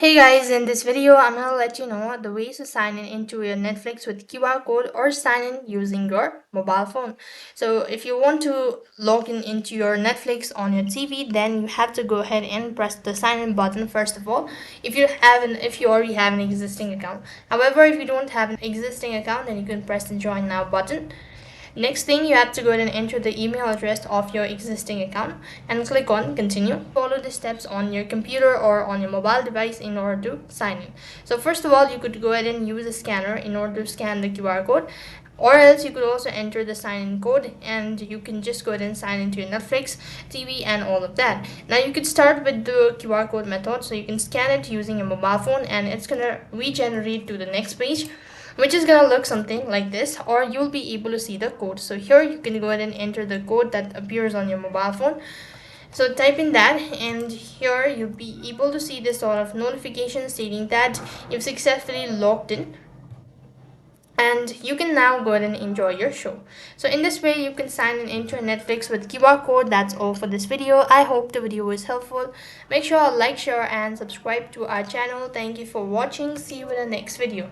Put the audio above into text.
Hey guys, in this video, I'm gonna let you know the ways to sign in into your Netflix with QR code or sign in using your mobile phone. So if you want to log in into your Netflix on your TV, then you have to go ahead and press the sign in button first of all. If you already have an existing account. However, if you don't have an existing account, then you can press the join now button. Next thing, you have to go ahead and enter the email address of your existing account and click on continue. Follow the steps on your computer or on your mobile device in order to sign in. So first of all, you could go ahead and use a scanner in order to scan the QR code, or else you could also enter the sign in code and you can just go ahead and sign into your Netflix, TV and all of that. Now you could start with the QR code method, so you can scan it using your mobile phone and it's gonna regenerate to the next page, which is gonna look something like this, or you'll be able to see the code. So here you can go ahead and enter the code that appears on your mobile phone. So type in that, and here you'll be able to see this sort of notification stating that you've successfully logged in and you can now go ahead and enjoy your show. So in this way you can sign in into Netflix with QR code. That's all for this video. I hope the video was helpful. Make sure to like, share and subscribe to our channel. Thank you for watching. See you in the next video.